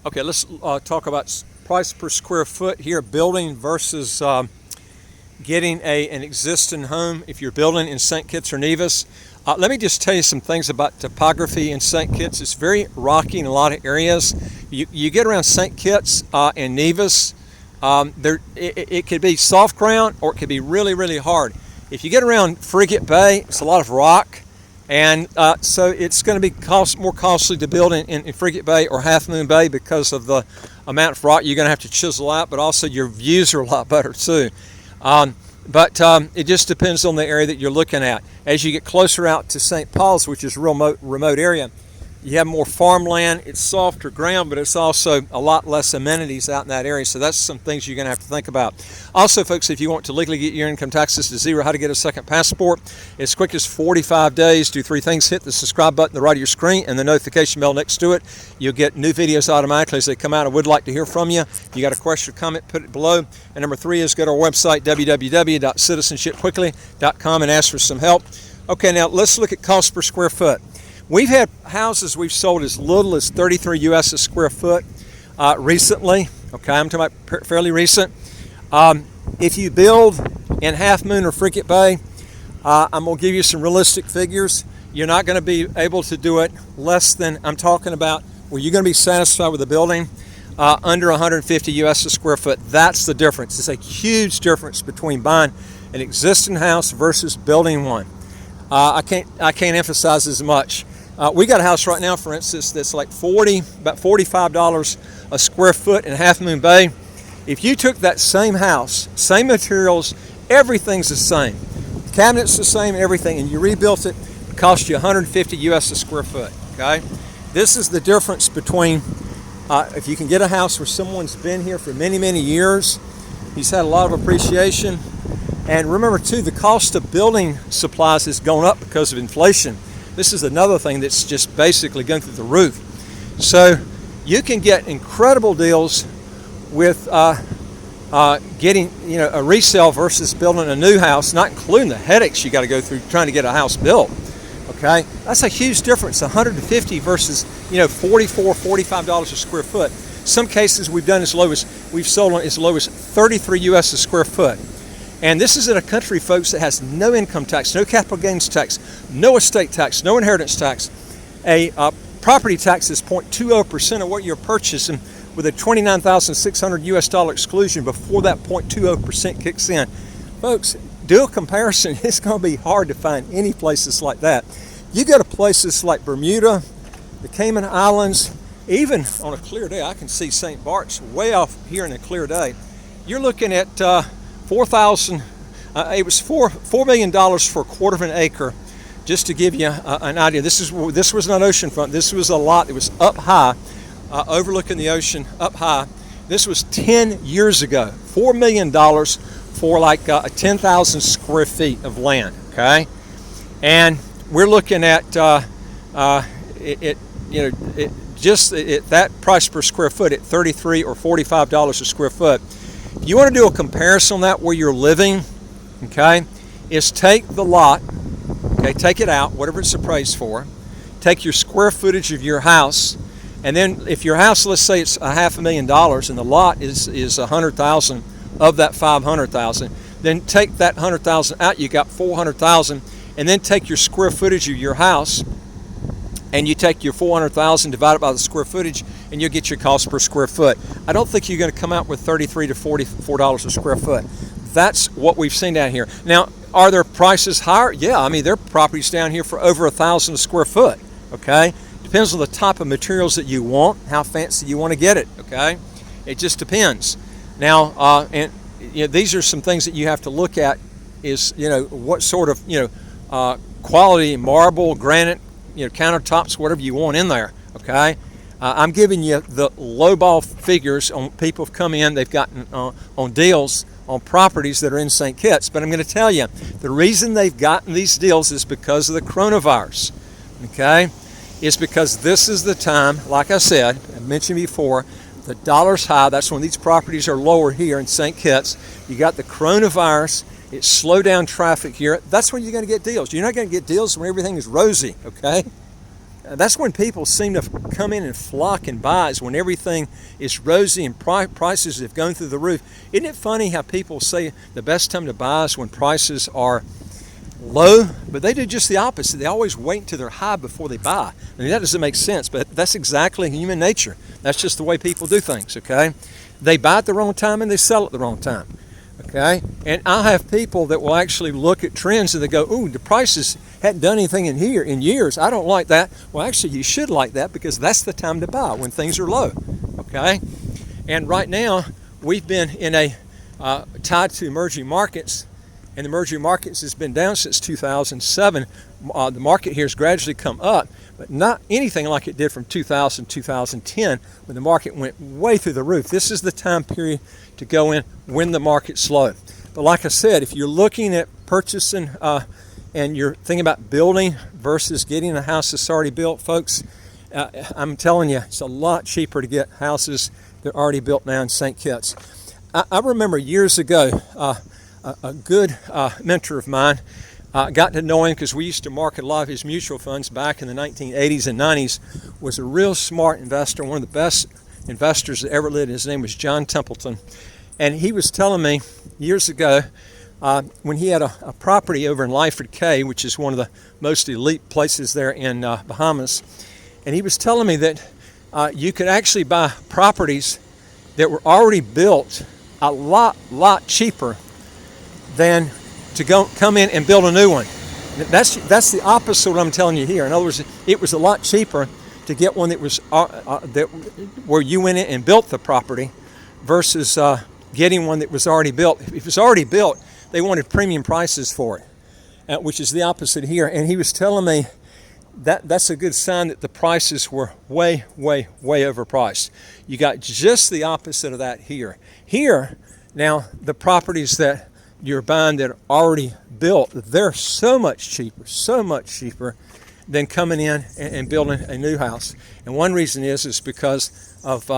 Okay, let's talk about price per square foot here, building versus getting an existing home if you're building in St. Kitts or Nevis. Let me just tell you some things about topography in St. Kitts. It's very rocky in a lot of areas. You get around St. Kitts and Nevis, it could be soft ground or it could be really, really hard. If you get around Frigate Bay, it's a lot of rock. And so it's going to be more costly to build in Frigate Bay or Half Moon Bay because of the amount of rock you're going to have to chisel out, but also your views are a lot better too. But it just depends on the area that you're looking at. As you get closer out to St. Paul's, which is a real remote area, you have more farmland. It's softer ground, but it's also a lot less amenities out in that area. So that's some things you're going to have to think about. Also, folks, if you want to legally get your income taxes to zero, how to get a second passport, as quick as 45 days. Do three things. Hit the subscribe button on the right of your screen and the notification bell next to it. You'll get new videos automatically as they come out. I would like to hear from you. If you got a question or comment, put it below. And number three is go to our website, www.citizenshipquickly.com, and ask for some help. Okay, now let's look at cost per square foot. We've had houses we've sold as little as 33 US a square foot recently. Okay, I'm talking about fairly recent. If you build in Half Moon or Frigate Bay, I'm going to give you some realistic figures. You're not going to be able to do it less than, I'm talking about, where you're going to be satisfied with the building under 150 US a square foot. That's the difference. It's a huge difference between buying an existing house versus building one. I can't emphasize as much. We got a house right now, for instance, that's like about $45 a square foot in Half Moon Bay. If you took that same house, same materials, everything's the same, cabinets the same, everything, and you rebuilt it, it cost you 150 US a square foot. Okay, this is the difference between if you can get a house where someone's been here for many, many years, he's had a lot of appreciation. And remember too, the cost of building supplies has gone up because of inflation. This is another thing that's just basically going through the roof. So you can get incredible deals with getting a resale versus building a new house, not including the headaches you got to go through trying to get a house built. Okay, that's a huge difference. 150 versus $44, $45 a square foot. Some cases we've sold on as low as 33 US a square foot. And this is in a country, folks, that has no income tax, no capital gains tax, no estate tax, no inheritance tax. A property tax is 0.20% of what you're purchasing, with a $29,600 US dollar exclusion before that 0.20% kicks in. Folks, do a comparison. It's going to be hard to find any places like that. You go to places like Bermuda, the Cayman Islands, even on a clear day, I can see St. Bart's way off here in a clear day. You're looking at it was $4 million for a quarter of an acre, just to give you an idea. This was not oceanfront. This was a lot that was up high, overlooking the ocean, up high. This was 10 years ago. $4 million for like 10,000 square feet of land. Okay, and we're looking at that price per square foot at $33 or $45 a square foot. You want to do a comparison on that where you're living, okay, is take the lot, okay, take it out, whatever it's appraised for, take your square footage of your house, and then if your house, let's say it's $500,000 and the lot is $100,000 of that $500,000, then take that $100,000 out, you got $400,000, and then take your square footage of your house, and you take your $400,000 divided by the square footage, and you'll get your cost per square foot. I don't think you're going to come out with $33 to $44 a square foot. That's what we've seen down here. Now, are their prices higher? Yeah, I mean, there are properties down here for over $1,000 a square foot. Okay, depends on the type of materials that you want, how fancy you want to get it. Okay, it just depends. Now, these are some things that you have to look at. Is what sort of quality marble, granite, countertops, whatever you want in there. Okay, I'm giving you the lowball figures on people have come in. They've gotten on deals on properties that are in St. Kitts. But I'm going to tell you, the reason they've gotten these deals is because of the coronavirus. Okay, it's because this is the time. Like I said, I mentioned before, the dollar's high. That's when these properties are lower here in St. Kitts. You got the coronavirus. It slowed down traffic here. That's when you're going to get deals. You're not going to get deals when everything is rosy. Okay. That's when people seem to come in and flock and buy, is when everything is rosy and prices have gone through the roof. Isn't it funny how people say the best time to buy is when prices are low? But they do just the opposite. They always wait until they're high before they buy. I mean, that doesn't make sense, but that's exactly human nature. That's just the way people do things, okay? They buy at the wrong time and they sell at the wrong time. Okay, and I'll have people that will actually look at trends and they go, "Ooh, the prices hadn't done anything in years. I don't like that." Well, actually, you should like that, because that's the time to buy, when things are low. Okay, and right now we've been in a tied to emerging markets, and emerging markets has been down since 2007. The market here has gradually come up, but not anything like it did from 2000 2010, when the market went way through the roof. This is the time period to go in when the market's slow. But like I said, if you're looking at purchasing and you're thinking about building versus getting a house that's already built, folks, I'm telling you, it's a lot cheaper to get houses that are already built now in St. Kitts. I remember years ago, a good mentor of mine, got to know him because we used to market a lot of his mutual funds back in the 1980s and 90s, was a real smart investor, one of the best investors that ever lived. His name was John Templeton. And he was telling me years ago, when he had a property over in Lyford Cay, which is one of the most elite places there in Bahamas, and he was telling me that you could actually buy properties that were already built a lot cheaper than to come in and build a new one. That's the opposite of what I'm telling you here. In other words, it was a lot cheaper to get one that was where you went in and built the property versus getting one that was already built. If it was already built, they wanted premium prices for it, which is the opposite here. And he was telling me that that's a good sign that the prices were way overpriced. You got just the opposite of that here. Here, now, the properties that you're buying that are already built, they're so much cheaper than coming in and building a new house. And one reason is because of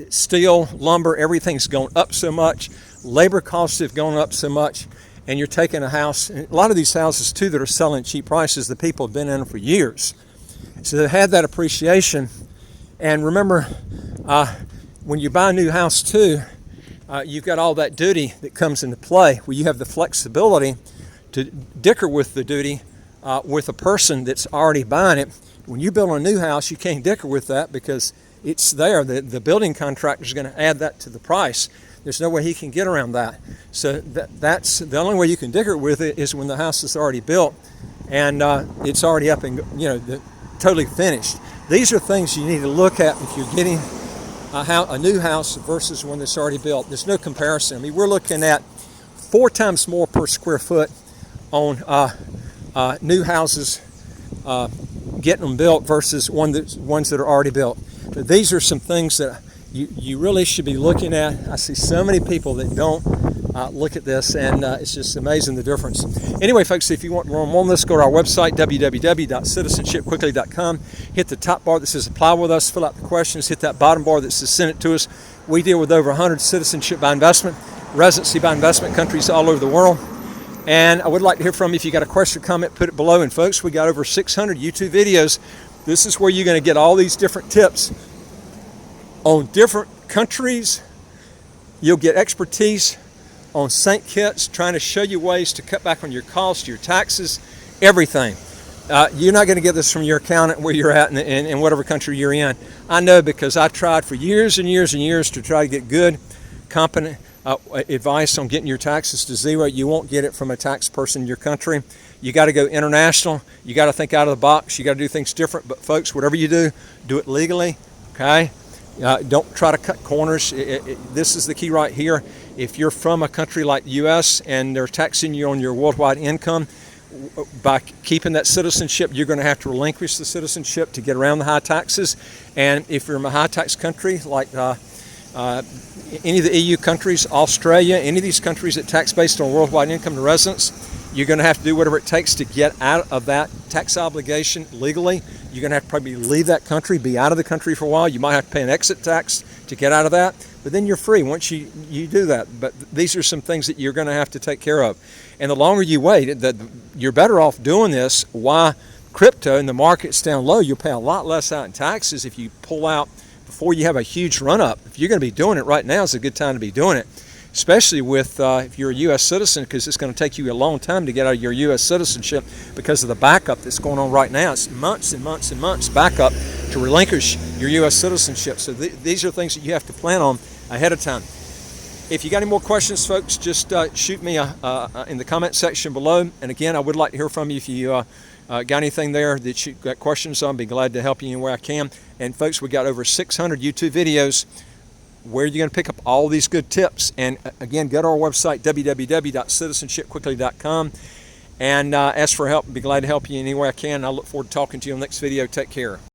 steel, lumber, everything's gone up so much. Labor costs have gone up so much. And you're taking a house, and a lot of these houses too that are selling at cheap prices, the people have been in them for years. So they had that appreciation. And remember, when you buy a new house too, you've got all that duty that comes into play, where you have the flexibility to dicker with the duty with a person that's already buying it. When you build a new house, you can't dicker with that because it's there. The building contractor is going to add that to the price. There's no way he can get around that. So that's the only way you can dicker with it, is when the house is already built and it's already up and totally finished. These are things you need to look at if you're getting a new house versus one that's already built. There's no comparison. I mean, we're looking at 4 times more per square foot on new houses getting them built versus ones that are already built. But these are some things that you really should be looking at. I see so many people that don't look at this, and it's just amazing the difference. Anyway, folks, if you want more on this, go to our website, www.citizenshipquickly.com. Hit the top bar that says apply with us, fill out the questions, hit that bottom bar that says send it to us. We deal with over 100 citizenship by investment, residency by investment countries all over the world. And I would like to hear from you. If you got a question or comment, put it below. And folks, we got over 600 YouTube videos. This is where you're going to get all these different tips on different countries. You'll get expertise on St. Kitts, trying to show you ways to cut back on your costs, your taxes, everything. You're not going to get this from your accountant where you're at in whatever country you're in. I know, because I tried for years and years and years to try to get good, competent advice on getting your taxes to zero. You won't get it from a tax person in your country. You got to go international. You got to think out of the box. You got to do things different. But folks, whatever you do, do it legally, okay? Don't try to cut corners. This is the key right here. If you're from a country like the U.S. and they're taxing you on your worldwide income, by keeping that citizenship, you're going to have to relinquish the citizenship to get around the high taxes. And if you're in a high tax country like any of the EU countries, Australia, any of these countries that tax based on worldwide income to residents, you're going to have to do whatever it takes to get out of that tax obligation legally. You're going to have to probably leave that country, be out of the country for a while. You might have to pay an exit tax to get out of that, but then you're free once you do that. But these are some things that you're going to have to take care of. And the longer you wait, you're better off doing this while crypto and the market's down low, you'll pay a lot less out in taxes if you pull out before you have a huge run-up. If you're going to be doing it right now, it's a good time to be doing it, especially with if you're a U.S. citizen, because it's going to take you a long time to get out of your U.S. citizenship because of the backup that's going on right now. It's months and months and months backup to relinquish your U.S. citizenship. So these are things that you have to plan on ahead of time. If you got any more questions, folks, just shoot me in the comment section below. And again, I would like to hear from you if you got anything there that you got questions on. Be glad to help you anywhere I can. And folks, we got over 600 YouTube videos where you're going to pick up all these good tips. And again, go to our website, www.citizenshipquickly.com, and ask for help. Be glad to help you anywhere I can. I look forward to talking to you in the next video. Take care.